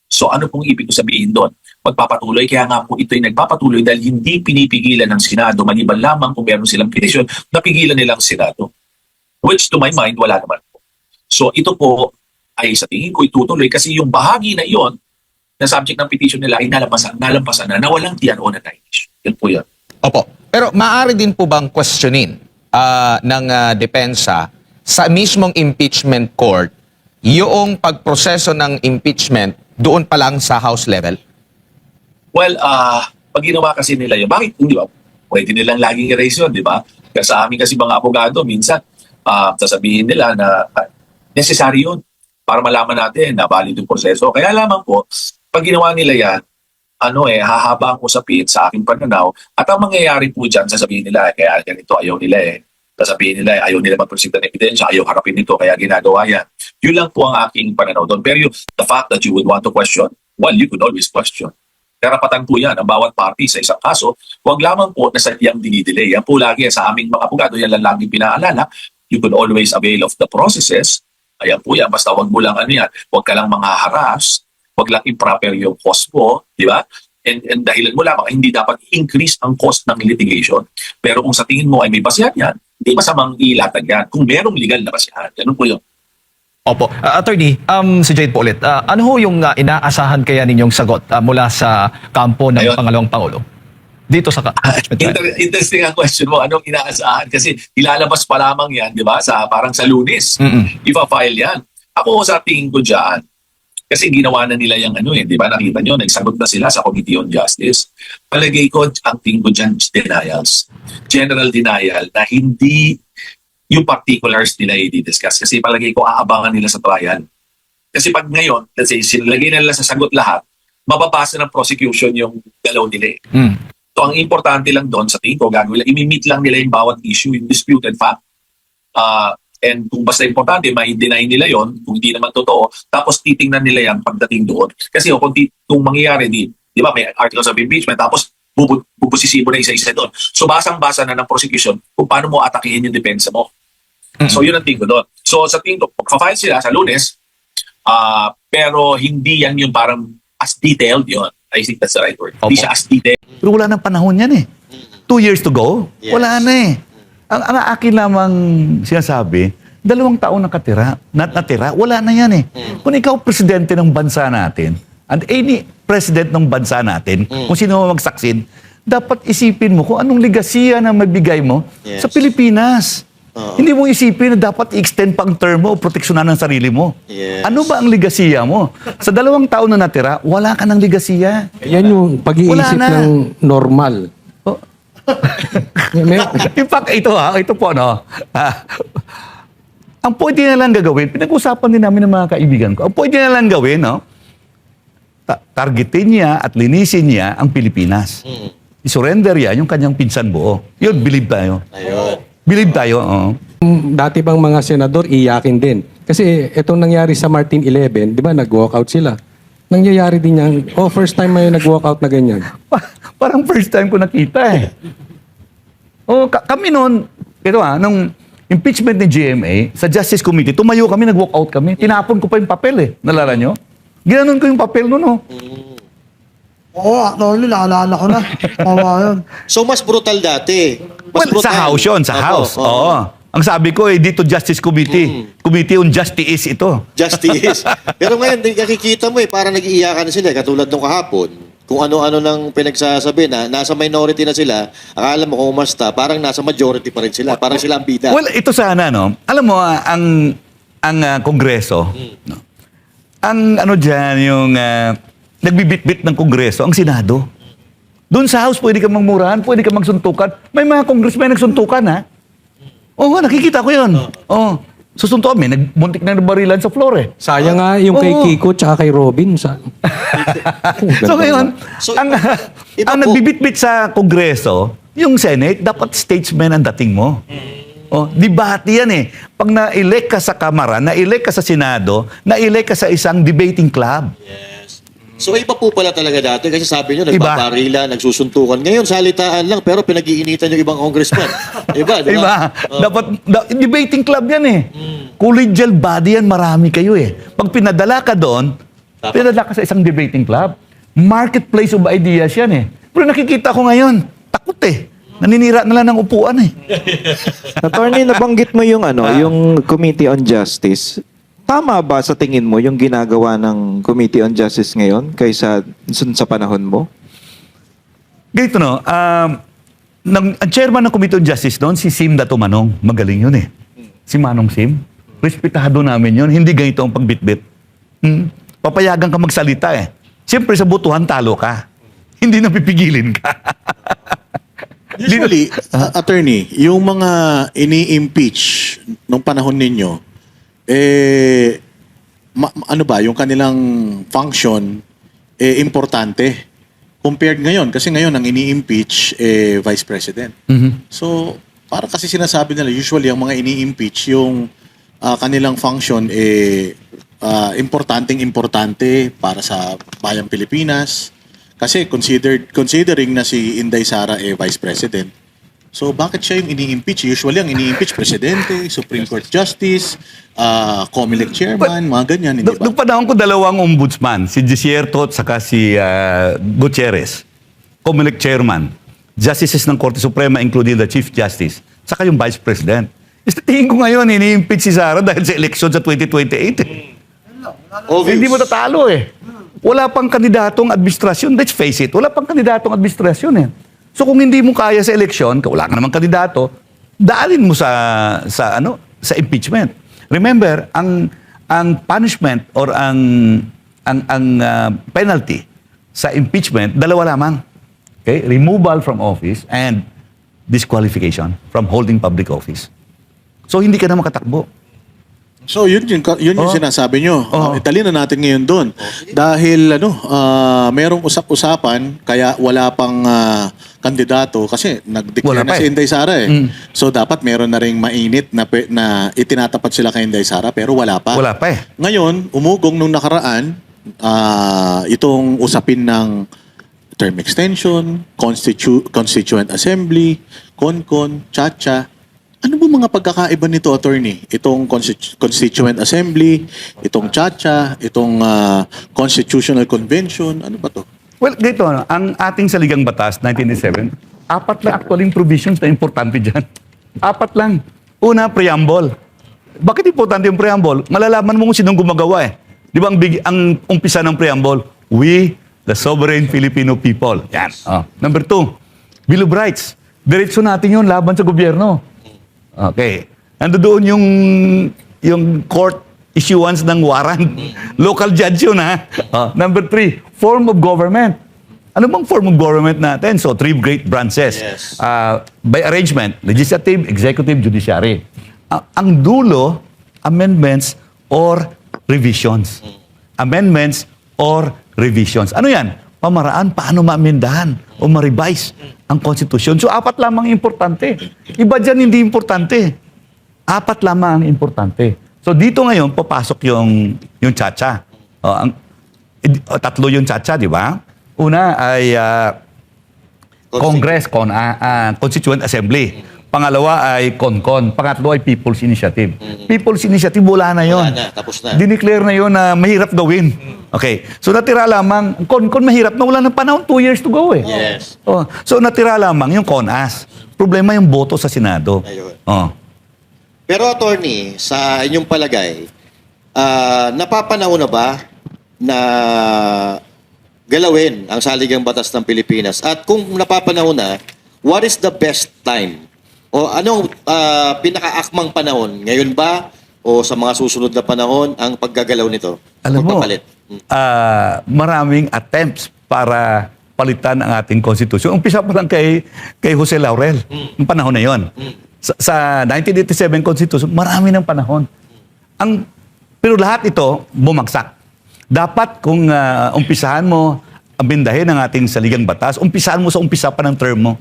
So, ano pong ibig ko sabihin doon? Magpapatuloy, kaya nga po ito'y nagpapatuloy dahil hindi pinipigilan ng Senado, maliban lamang kung meron silang petition, napigilan nilang Senado. Which to my mind, wala naman po. So, ito po ay sa tingin ko itutuloy kasi yung bahagi na iyon na subject ng petition nila ay nalampasan na walang TRO na time-issue. Yun po yun. Opo. Pero maaari din po bang questionin ng depensa sa mismong impeachment court yung pagproseso ng impeachment doon pa lang sa House level? Well, pag ginawa kasi nila yun, bakit hindi ba? Pwede nilang laging erase yun, di ba? Kasi sa amin kasi mga abogado, minsan sasabihin nila na necessary yun para malaman natin na valid yung proseso. Kaya lamang po, pag ginawa nila yan, hahaba ang usapin sa aking pananaw at ang mangyayari po dyan, sasabihin nila, kaya ganito, ayaw nila sasabihin nila, ayaw nila mag-present ng ebidensya, ayaw harapin nito, kaya ginagawa yan. Yun lang po ang aking pananaw doon. Pero the fact that you would want to question, well, you could always question. Karapatan po yan ang bawat party sa isang kaso, huwag lamang po na sadyang dinidelay. Yan po lagi sa aming mga abogado, yan lang laging pinaalala. You could always avail of the processes. Ayan po yan, basta huwag mo lang huwag ka lang mga haras, huwag lang improper yung cost mo, di ba? And dahilan mo lamang, hindi dapat increase ang cost ng litigation. Pero kung sa tingin mo ay may basihan yan, hindi masamang ilatag yan. Kung merong legal na basihan, ganun po yun. Opo. Attorney, si Jade po ulit. Ano ho yung inaasahan kaya ninyong sagot mula sa kampo ng pangalawang Pangulo? Dito sa impeachment trial. Interesting ang question mo. Anong inaasahan? Kasi ilalabas pa lamang yan, di ba? Parang sa Lunes. Ipa-file yan. Ako sa tingin ko dyan, kasi ginawa na nila yung di ba? Nakita nyo, nagsagot na sila sa Committee on Justice. Palagay ko, ang tingin ko dyan, denials. General denial na hindi yung particulars nila i-discuss. Kasi palagay ko, aabangan nila sa trial. Kasi pag ngayon, let's say, sinilagay na nila sa sagot lahat, mababasa ng prosecution yung dalaw nila. So, ang importante lang doon, sa tingin ko, gagawin lang, imi-meet lang nila yung bawat issue, yung disputed fact. And kung basta importante, ma-deny nila yon kung hindi naman totoo, tapos titingnan nila yan pagdating doon. Kasi kung mangyayari, di ba, may articles of impeachment, tapos bubusisibo na isa-isa doon. So basang-basa na ng prosecution kung paano mo atakihin yung depensa mo. So yun ang tingin ko doon. So sa tingin ko, pag-file sila sa Lunes, pero hindi yan yung parang as detailed yun. I think that's the right word. Hindi Opo. siya as detailed. Pero wala nang panahon yan eh. 2 years to go, Yes. wala na eh. Ang akin lamang sinasabi, 2 taon natira, wala na yan eh. Kung ikaw presidente ng bansa natin, and any president ng bansa natin, kung sino man magsaksid, dapat isipin mo kung anong legasiya na mabigay mo Yes. sa Pilipinas. Hindi mo isipin na dapat i-extend pa ang term mo o proteksyonan ang sarili mo. Yes. Ano ba ang legasiya mo? Sa 2 taon na natira, wala ka ng legasiya. Yan yung pag-iisip Wala na. ng normal. Oh. May- In fact, ito po, no? Ang pwede na lang gagawin, pinag-usapan din namin ng mga kaibigan ko, ang pwede na lang gawin, no? Targetin niya at linisin niya ang Pilipinas. I-surrender yan yung kanyang pinsan buo. Yun, believe tayo. Ayun. Believe tayo, oo. Dati bang mga senador iyakin din. Kasi itong nangyari sa Martin 11, di ba, nag-walkout sila. Nangyayari din yan. First time may nag-walkout na ganyan. Parang first time ko nakita eh. Kami noon, nung impeachment ni GMA, sa Justice Committee, tumayo kami, nag-walkout kami. Tinapon ko pa yung papel eh. Nalala nyo? Ginanon ko yung papel noon, oh. Oo, actually, naalala ko na. Kawa yun. So, mas brutal dati. Mas Well, sa House yun, sa Opo, House. oo. Oo. Ang sabi ko, dito Justice Committee. Committee on Justice ito. Justice. Pero ngayon, nakikita mo parang nag-iiyakan na sila. Katulad nung kahapon, kung ano-ano nang pinagsasabi na nasa minority na sila, akala mo kung umasta, parang nasa majority pa rin sila. Parang sila ang bida. Well, ito sana, no? Alam mo, ang Kongreso, no? Ang dyan, yung nagbibitbit ng Kongreso, ang Senado. Doon sa House, pwede ka mangmurahan, pwede ka magsuntukan. May mga congressmen nagsuntukan, ha? Oo, nakikita ko yun. Oo. Susuntukan, may muntik na barilan sa floor, eh. Sayang nga yung kay Oo. Kiko tsaka kay Robin. So ngayon, So, ang iba po. nagbibitbit sa Kongreso, yung Senate, dapat statesman ang dating mo. Debate yan eh. Pag na-elect ka sa Kamara, na-elect ka sa Senado, na-elect ka sa isang debating club. So, iba po pala talaga dati. Kasi sabi nyo, Iba. nagpaparila, nagsusuntukan. Ngayon, salitaan lang, pero pinag-iinitan yung ibang congressman. Iba, di ba? Dapat, debating club yan eh. Collegial body yan, marami kayo eh. Pag pinadala ka doon, pinadala ka sa isang debating club, marketplace of ideas yan eh. Pero nakikita ko ngayon, takot eh. Naninira na lang ng upuan eh. Attorney, nabanggit mo yung yung Committee on Justice. Tama ba sa tingin mo yung ginagawa ng Committee on Justice ngayon kaysa sa panahon mo? Ganito no, ang chairman ng Committee on Justice noon, si Sim Dato Manong. Magaling yun eh. Si Manong Sim. Respetado namin yun. Hindi ganito ang pagbitbit. Papayagan ka magsalita eh. Siyempre sa butuhan talo ka. Hindi na pipigilin ka. Usually, attorney, yung mga ini-impeach nung panahon ninyo, ano ba, yung kanilang function, importante. Compared ngayon, kasi ngayon ang ini-impeach, Vice President. So, para kasi sinasabi nila, usually ang mga ini-impeach, yung kanilang function, importante para sa bayang Pilipinas. Kasi considering na si Inday Sara Vice President, so bakit siya yung ini-impeach? Usually ang ini-impeach Presidente, Supreme Court Justice, COMELEC Chairman, mga ganyan, hindi ba? Nung panahon ko, 2 ombudsman, si Desierto at saka si Gutierrez, COMELEC Chairman, Justices ng Korte Suprema, including the Chief Justice, saka yung Vice President. Tingin ko ngayon, ini-impeach si Sara dahil sa election sa 2028 eh. Obvious. Hindi mo tatalo eh. Wala pang kandidatong administrasyon. Let's face it, wala pang kandidatong administrasyon eh. So kung hindi mo kaya sa eleksyon, wala ka namang kandidato, daalin mo sa impeachment. Remember, ang punishment or ang penalty sa impeachment, 2 lamang. Okay? Removal from office and disqualification from holding public office. So hindi ka na makatakbo. So yun yung sinasabi nyo. Italin na natin ngayon doon. Dahil merong usap-usapan kaya wala pang kandidato kasi nag-declare Wala pa na si Inday Sara So dapat meron na ring mainit na itinatapat sila kay Inday Sara pero wala pa. Wala pa eh. Ngayon, umugong nung nakaraan itong usapin ng term extension, constituent assembly, CONCON, CHACHA. Ano ba mga pagkakaiba nito, attorney? Itong Constituent Assembly, itong CHACHA, itong Constitutional Convention, ano ba to? Well, ganito, ang ating saligang batas, 1987, 4 lang actually provisions na importante dyan. 4 lang. Una, preamble. Bakit importante yung preamble? Malalaman mo kung sinong gumagawa eh. Di ba ang umpisa ng preamble? We, the sovereign Filipino people. Yan. Number 2, Bill of Rights. Diretso natin yun laban sa gobyerno. Okay. Ando doon yung court issuance ng warrant. Local judge yun, ha? Number 3, form of government. Ano bang form of government natin? So, 3 great branches. Yes. By arrangement, legislative, executive, judiciary. Ang dulo, amendments or revisions. Amendments or revisions. Ano yan? Pamaraan, paano ma-amendahan o ma-revise ang Constitution. So, 4 lamang importante. Iba dyan hindi importante. 4 lamang ang importante. So, dito ngayon, papasok yung CHACHA. 3 yung CHACHA, di ba? Una ay Congress, Constituent Assembly. Pangalawa ay CONCON. Pangatlo ay People's Initiative. People's Initiative, wala na yun. Wala na, tapos na. Dineclare na yun na mahirap gawin. Okay. So natira lamang, CONCON mahirap na wala ng panahon, 2 years to go eh. Yes. So natira lamang yung CONAS. Problema yung boto sa Senado. Ayun. Oh. Pero attorney, sa inyong palagay, napapanahon na ba na galawin ang saligang batas ng Pilipinas? At kung napapanahon na, what is the best time? O anong pinakaakmang panahon? Ngayon ba? O sa mga susunod na panahon ang paggagalaw nito? Alam mo, Pagpapalit? maraming attempts para palitan ang ating Constitution. Umpisa pa lang kay Jose Laurel, yung panahon na yon. Sa 1987 Constitution, marami ng panahon. Pero lahat ito, bumagsak. Dapat kung umpisahan mo, amendahin ang ating saligang batas, umpisahan mo sa umpisa pa ng term mo.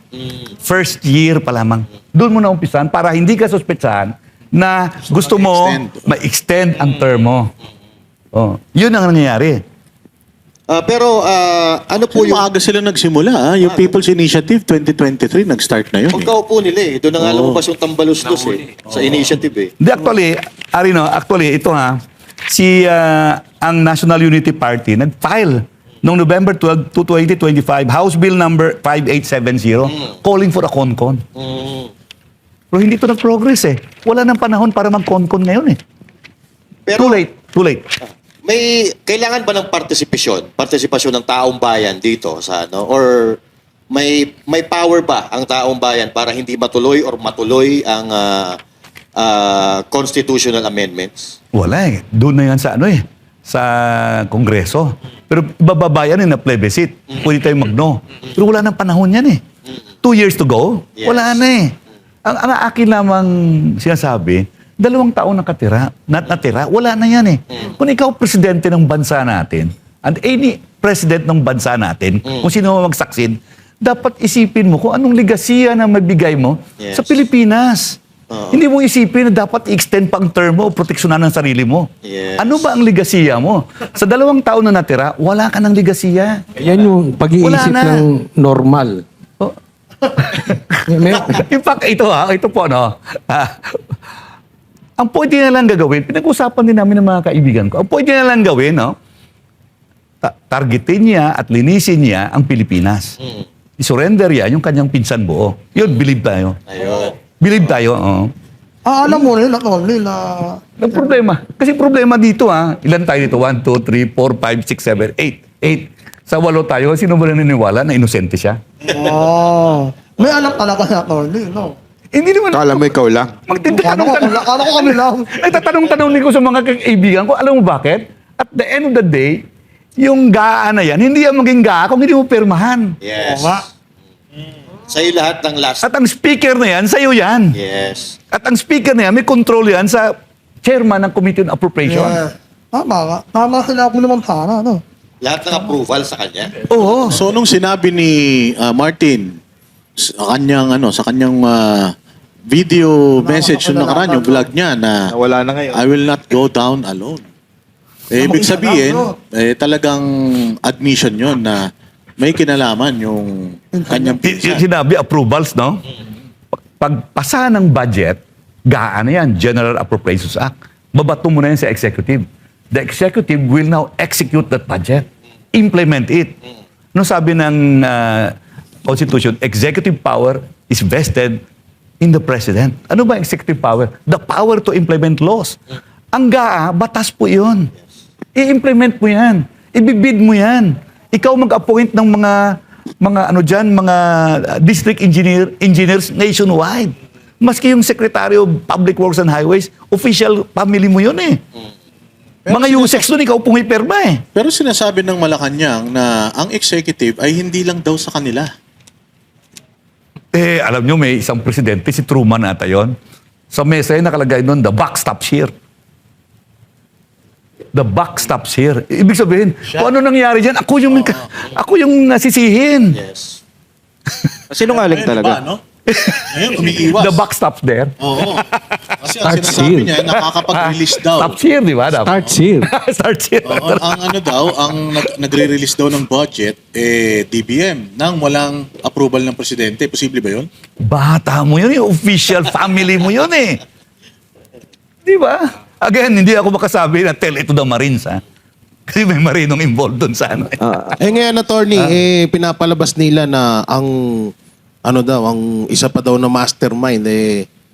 First year pa lamang. Doon mo na umpisahan para hindi ka suspetsahan na gusto mo ma-extend ang term mo. Yun ang nangyayari. Pero ano po yung... Maaga sila nagsimula. Yung People's Initiative 2023, nag-start na yun. Pagkaupo nila eh. Doon na nga lumabas yung tambaluslos eh. Sa initiative eh. Hindi, actually, ito ang National Unity Party nag-file noong November 12, 2025, House Bill number 5870, calling for a CONCON. Pero hindi ito nag-progress eh. Wala nang panahon para mag-CONCON ngayon eh. Pero, Too late. May kailangan ba ng partisipasyon ng taong bayan dito sa ano, or may power ba ang taong bayan para hindi matuloy or matuloy ang constitutional amendments? Wala eh. Doon na yan sa Kongreso. Pero bababayan na plebiscite. Pwede tayong mag-no. Pero wala nang panahon yan eh. 2 years to go? Yes. Wala na eh. Ang akin lamang sinasabi, 2 taon natira, wala na yan eh. Kung ikaw presidente ng bansa natin, and any president ng bansa natin, kung sino mag-succeed, dapat isipin mo kung anong legasiya na mabigay mo sa Pilipinas. Hindi mo isipin na dapat i-extend pa ang term mo o proteksyonan ang sarili mo. Yes. Ano ba ang legasiya mo? Sa 2 taon na natira, wala ka ng legasiya. Yan yung pag-iisip Wala na. ng normal. Oh. May- In fact, ito po, ang pwede na lang gagawin, pinag-usapan din namin ng mga kaibigan ko, ang pwede na lang gawin, targetin niya at linisin niya ang Pilipinas. I-surrender yan yung kanyang pinsan buo. Yun, believe tayo. Ayun. Believe tayo, Alam mo nila, Tony, na... Ang problema. Kasi problema dito, ilan tayo dito? 1, 2, 3, 4, 5, 6, 7, 8. 8. Sa 8 tayo, sino ba naniniwala na inosente siya? May alam talaga na, Tony, no? Hindi naman. Kala mo ikaw lang. Kala ko kami lang. Nagtatanong-tanong din ko sa mga kaibigan ko, alam mo bakit? At the end of the day, yung GAA na yan, hindi yan maging GAA kung hindi mo pirmahan. Yes. Oo nga. Sa'yo lahat ng last... At ang speaker na yan, sa'yo yan. Yes. At ang speaker na yan, may control yan sa chairman ng Committee on Appropriation. Yeah. Tama ka. Tama sila po naman sana, ano? Lahat ng approval sa kanya. Oo. So nung sinabi ni Martin sa kanyang video message nung nakaraan, yung vlog niya na Nawala na ngayon. I will not go down alone. Ibig sabihin, talagang admission yon na may kinalaman yung kanyang pinsan. Sinabi approvals, no? Pagpasa ng budget, gaan na yan, General Appropriations Act. Babato mo na yan sa executive. The executive will now execute that budget. Implement it. No, sabi ng Constitution, executive power is vested in the President. Ano ba executive power? The power to implement laws. Ang GAA, batas po yun. I-implement mo yan. Ibibid mo yan. Ikaw mag-appoint ng mga district engineers nationwide. Maski yung Secretary of Public Works and Highways, official family mo yun eh. Mga USEX doon, ikaw pumipirma eh. Pero sinasabi ng Malacanang na ang executive ay hindi lang daw sa kanila. Eh, alam nyo, may isang presidente, si Truman ata yun. Sa mesa yun, nakalagay doon, the buck stops here. The buck stops here. Ibig sabihin, kung ano nangyari dyan, ako yung nasisihin. Yes. Sinungaling talaga. Diba, no? Ngayon, umiiwas. The buck stops there. Oo. Kasi ang Starts sinasabi here. niya, nakakapag-release daw. Stops here, di ba? Starts here. Starts here. Oo, ang nagre-release daw ng budget, DBM, nang walang approval ng presidente. Posible ba yun? Bata mo yun, yung official family mo yun eh. Di ba? Again, hindi ako makasabi na tell it to the Marines, ha? Kasi may marinong involved doon sa ano. Ngayon, attorney, pinapalabas nila na ang isa pa daw na mastermind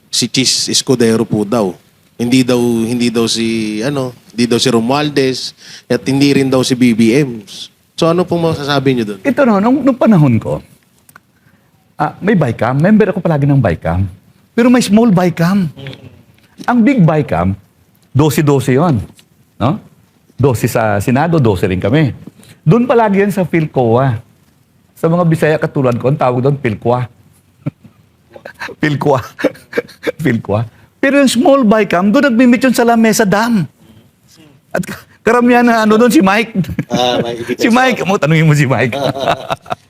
si Chis Escudero po daw. Hindi daw si Romualdez at hindi rin daw si BBM. So ano pong masasabi niyo doon? Ito no, nung panahon ko, may BICAM. Member ako palagi ng BICAM. Pero may small BICAM. Ang big BICAM, 12-12 yun. No? 12 sa Senado, 12 rin kami. Doon palagi yan sa PhilCOA. Sa mga Bisaya katulad ko, ang tawag doon, PhilCOA. PhilCOA. PhilCOA. Pero yung small BICAM, doon nagmi-meet yun sa Lamesa Dam. At karamihan na doon, si Mike. Si Mike, mo tanungin mo si Mike.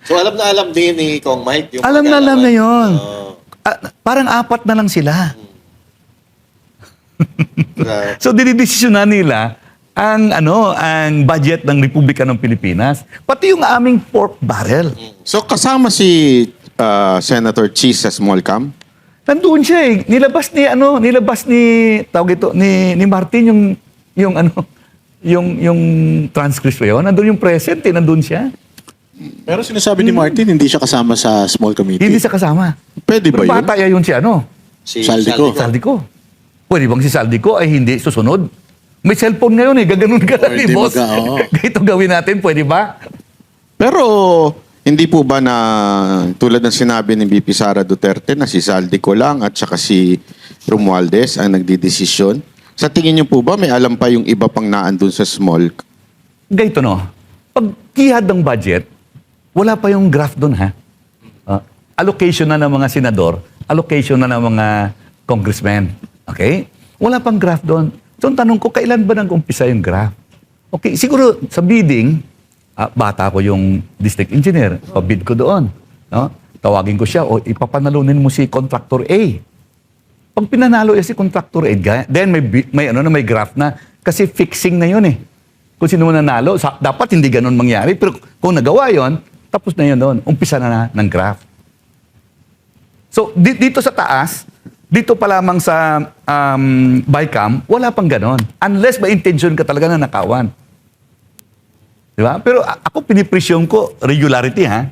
So alam na alam din ni Kong Mike. Yung alam na yun. Oo. Parang 4 na lang sila. Grabe. So dinidesisyonan nila ang budget ng Republika ng Pilipinas, pati yung aming pork barrel. So kasama si Senator Chis sa small cam? Nandoon siya eh. Nilabas ni Martin yung transcript yun. Nandoon yung present eh, nandoon siya. Pero sinasabi ni Martin, hindi siya kasama sa small committee. Hindi siya kasama. Pwede ba Pero yun? bata yun si Si Saldico. Saldico. Pwede bang si Saldico ay hindi susunod? May cellphone ngayon eh, gaganon ka lang eh, Pwede boss. oo. Ito gawin natin, pwede ba? Pero hindi po ba na tulad ng sinabi ni BP Sara Duterte na si Saldico lang at saka si Romualdez ang nagdidesisyon? Sa tingin niyo po ba may alam pa yung iba pang naandun sa small? Ganito no, pag kihad ng budget, wala pa yung graph doon ha. Allocation na ng mga senador, allocation na ng mga congressmen. Okay? Wala pang graph doon. So, ang tanong ko, kailan ba nag-umpisa yung graph? Okay, siguro sa bidding, bata ko yung district engineer, pabid ko doon. No? Tawagin ko siya, o ipapanalunin mo si contractor A. Pag pinanalo si contractor A, then may graph na. Kasi fixing na yun eh. Kung sino mo nanalo, dapat hindi ganun mangyari. Pero kung nagawa yon, tapos na yun doon. Umpisa na ng graph. So, dito sa taas, dito pa lamang sa BICAM, wala pang ganon. Unless may intention ka talaga na nakawan. Di ba? Pero ako pinipresyon ko regularity ha.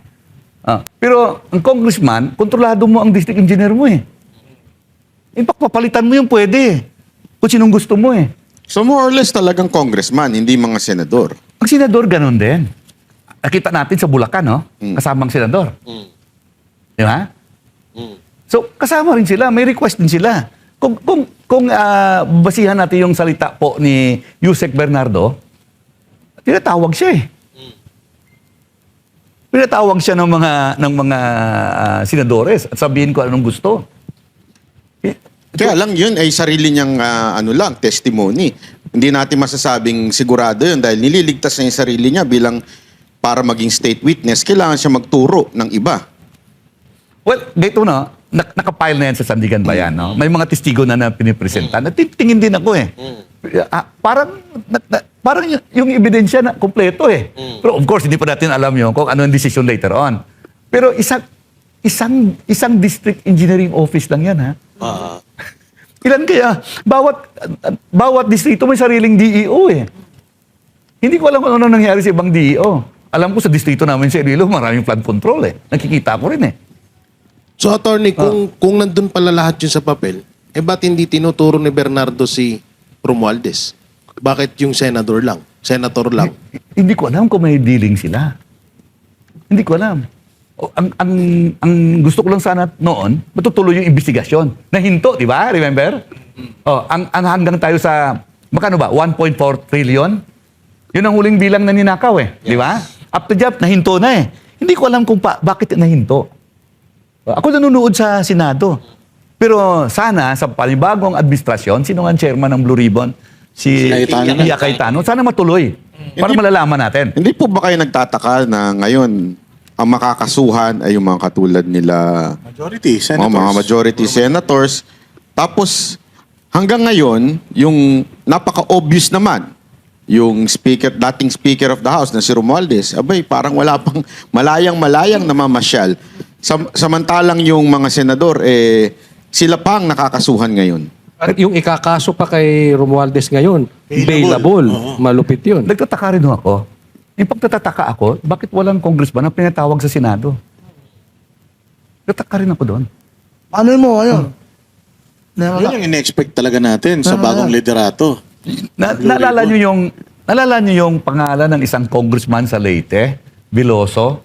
Pero ang congressman, kontrolado mo ang district engineer mo eh. In fact, papalitan mo yung pwede. Kung sinong gusto mo eh. So more or less talagang congressman, hindi mga senador. Ang senador ganon din. Nakita natin sa Bulacan, no? Kasamang senador. Di ba? So, kasama rin sila. May request din sila. Kung basihan natin yung salita po ni Yusek Bernardo, tinatawag siya eh. Pinatawag siya ng mga senadores at sabihin ko anong gusto. Kaya lang yun ay sarili niyang testimony. Hindi natin masasabing sigurado yun dahil nililigtas na yung sarili niya bilang para maging state witness, kailangan siya magturo ng iba. Well, dito na, nakapile na yan sa Sandigan Bayan. No? May mga testigo na pinipresenta. Tingin din ako eh. Parang yung ebidensya na kompleto eh. Pero of course, hindi pa natin alam yung kung ano yung decision later on. Pero isang district engineering office lang yan, ha? Ilan kaya? Bawat distrito may sariling DEO eh. Hindi ko alam kung ano nangyari sa ibang DEO. Alam ko sa distrito namin sa Iloilo, maraming flood control eh. Nakikita ko rin eh. So, attorney, kung nandun pala lahat yun sa papel, ba't hindi tinuturo ni Bernardo si Romualdez? Bakit yung senator lang? Hindi ko alam kung may dealing sila. Hindi ko alam. Ang gusto ko lang sana noon, matutuloy yung investigasyon. Nahinto, di ba? Remember? Ang hanggang tayo sa, magkano ba? 1.4 trillion? Yun ang huling bilang na ninakaw eh. Di ba? Up to job, nahinto na eh. Hindi ko alam kung bakit nahinto. Ako nanonood sa Senado. Pero sana, sa panibagong administrasyon, sino nga ang chairman ng Blue Ribbon? Si Iya Cayetano. Sana matuloy. Para malalaman natin. Hindi po ba kayo nagtataka na ngayon ang makakasuhan ay yung mga katulad nila Majority senators. mga majority senators. Tapos hanggang ngayon, yung napaka-obvious naman, yung dating speaker of the house na si Romualdez, abay parang wala pang malayang namamasyal. Samantalang yung mga senador, sila pang nakakasuhan ngayon. At yung ikakaso pa kay Romualdez ngayon, bailable. Malupit yun. Nagtataka rin ako. Yung pagtatataka ako, bakit walang congressman na pinatawag sa Senado? Nagtataka rin ako doon. Ano mo, ayun? Yun yung in-expect talaga natin sa bagong liderato. Naalala niyo yung pangalan ng isang congressman sa Leyte, Veloso,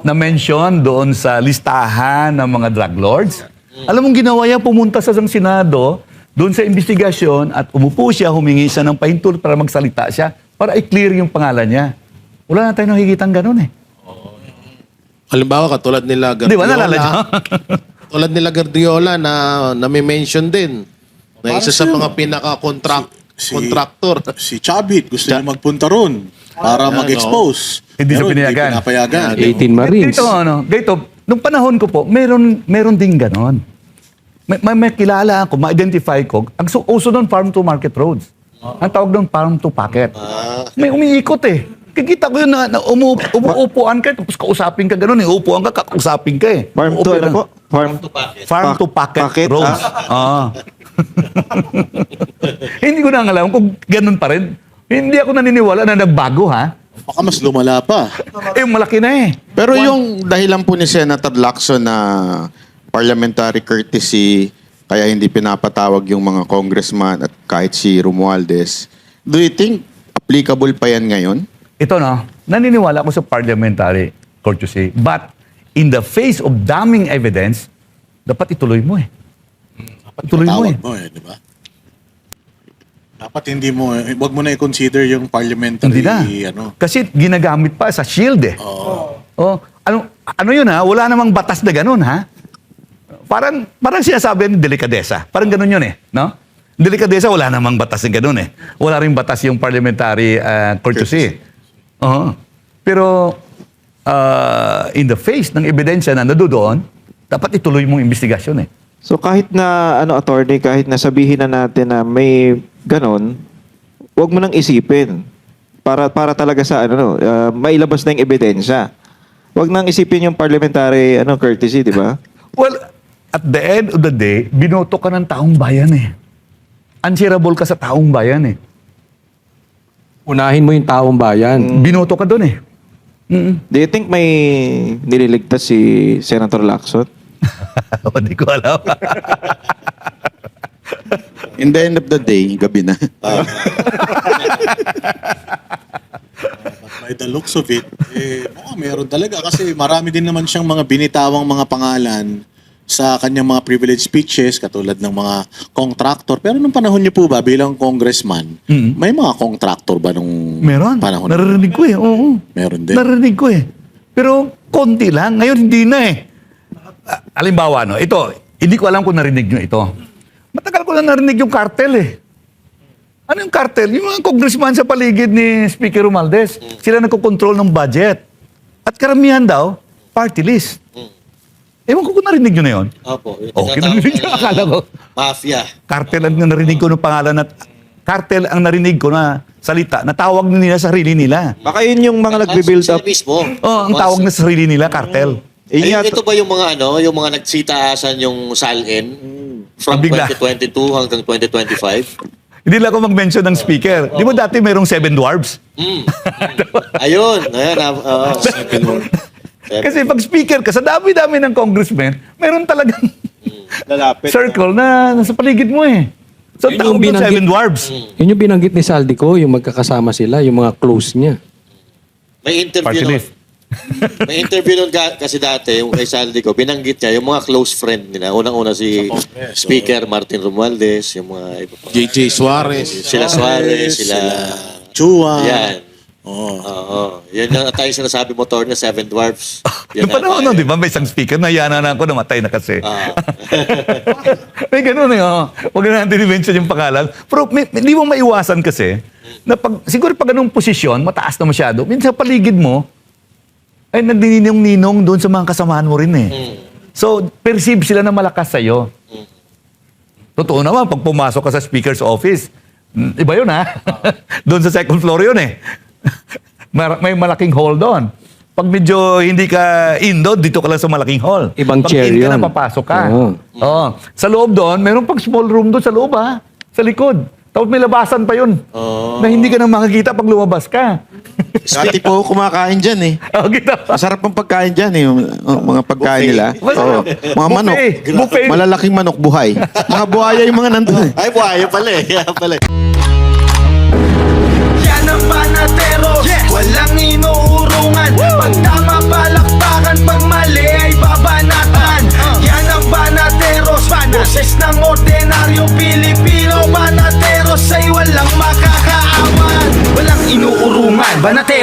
na mention doon sa listahan ng mga drug lords? Alam mong ginawa niya, pumunta sa Senado, doon sa investigasyon at umupo siya, humingi siya ng pahintul para magsalita siya, para i-clear yung pangalan niya. Wala na tayong nakikitang ganun eh. Halimbawa, katulad nila Di ba, naalala niyo? Tulad nila Gardiola na may mention din na isa sa mga contractor. Si Chabit gusto niya magpunta ron para mag-expose. Hindi siya Pero pinayagan. pinapayagan. 18 Marines. Dito, nung panahon ko po, meron ding ganon. May kilala ako, ma-identify ko. Ang uso doon, farm to market roads. Ang tawag doon, farm to pocket. May umiikot eh. Kikita ko yun na umuupuan ka, tapos kausapin ka gano'n eh. Uupuan ka, kakausapin ka eh. Farm to ano po? Farm to pocket roads. Hindi ko na alam kung ganun pa rin. Hindi ako naniniwala na nagbago ha. Baka mas lumala pa. Malaki na eh. Pero yung dahilan po ni Senator Lacson na parliamentary courtesy, kaya hindi pinapatawag yung mga congressman at kahit si Romualdez, do you think applicable pa yan ngayon? Ito no, naniniwala ako sa parliamentary courtesy. But in the face of damning evidence, dapat ituloy mo eh. Ituloy mo eh. Di ba? Dapat hindi mo, wag mo na i-consider yung parliamentary, Hindi na. Kasi ginagamit pa sa shield eh. Ano yun ha? Wala namang batas na ganun ha? Parang sinasabi ng delikadesa. Parang ganun yun eh. No? Delikadesa, wala namang batas na ganun eh. Wala rin batas yung parliamentary courtesy. Pero in the face ng ebidensya na nandoon, dapat ituloy mong investigasyon eh. So kahit na attorney, kahit na sabihin na natin na may ganon, wag mo nang isipin para talaga sa mailabas na yung ebidensya. Wag nang isipin yung parliamentary courtesy, di ba? Well, at the end of the day, binoto ka ng taong bayan eh. Answerable ka sa taong bayan eh. Unahin mo yung taong bayan. Binoto ka doon eh. Do you think may nililigtas si Senator Lacson? Hindi ko alam. In the end of the day, gabi na. By the looks of it, meron talaga. Kasi marami din naman siyang mga binitawang mga pangalan sa kanyang mga privilege speeches, katulad ng mga contractor. Pero nung panahon niyo po ba, bilang congressman, may mga contractor ba nung Meron. panahon? Narinig ko eh. Oo. Meron din. Narinig ko eh. Pero konti lang. Ngayon hindi na eh. Halimbawa, ito, hindi ko alam kung narinig nyo ito. Matagal ko na narinig yung cartel eh. Ano yung cartel? Yung mga congressman sa paligid ni Speaker Romualdez. Sila nagkocontrol ng budget. At karamihan daw, party list. Ewan ko kung narinig nyo na yun. Opo. Yung Okay, tinatawag narinig ko. na Akala ko. Mafia. Cartel ang narinig ko ng pangalan at cartel ang narinig ko na salita na tawag nila sarili nila. Baka yun yung mga nagbe-build Sila up. mismo. Oh, ang tawag na sarili nila, cartel. Ito ba yung mga yung mga nagsitaasan yung SALN from Bigla. 2022 hanggang 2025? Hindi lang ako mag-mention ng speaker. Di ba dati merong 7 dwarfs? Ayun. Kasi pag speaker ka, sa dami-dami ng congressmen, meron talagang Lalapit. circle na nasa paligid mo eh. So, Yun tawag yung mo binanggit. 7 dwarfs. Yun yung binanggit ni Saldico, yung magkakasama sila, yung mga close niya. May interview Party nun. list. May interview nun kasi dati, yung kay Saldico, binanggit niya yung mga close friend nila. Unang-una si Speaker Martin Romualdez, yung mga iba pa. JJ Suarez. Sila Suarez, sila... Chua. Yan. Oo. Oo. Yan yung tayo sinasabi motor na Seven Dwarfs. Noong panahon nun, di ba, may isang speaker, nahiyanan ako, namatay na kasi. Ah. May ganun eh, oh. Huwag na natin i-mention yung pangalan. Pero hindi mo maiwasan kasi, na siguro pag ganung posisyon, mataas na masyado, minsan sa paligid mo, ay nagnininong-ninong doon sa mga kasamahan mo rin eh. So, perceive sila na malakas sa'yo. Totoo naman, pag pumasok ka sa speaker's office, iba yun ha. Doon sa second floor yun eh. May malaking hall doon. Pag medyo hindi ka indo, dito ka lang sa malaking hall. Ibang Pag chair in ka na, yun. papasok ka. Oo. Oo. Sa loob doon, meron pang small room doon sa loob ha. Sa likod. Tapos may labasan pa yun. Na hindi ka na makikita pag lumabas ka. Dati po ako kumakain dyan eh. Oh, kita pa. Masarap ang pagkain dyan eh. Yung mga pagkain nila. Oo. Mga manok. Buffet. Malalaking manok buhay. Mga buhaya yung mga nandun. Ay, buhaya pala eh. Kaya pala. Yan ang banatero, walang inuurungan. Pag tama palakpakan, pag mali ay babanatan. Yan ang banateros, boses ng ordinaryong Pilipino. Banateros ay walang makakaawan, walang inuurungan. Banatero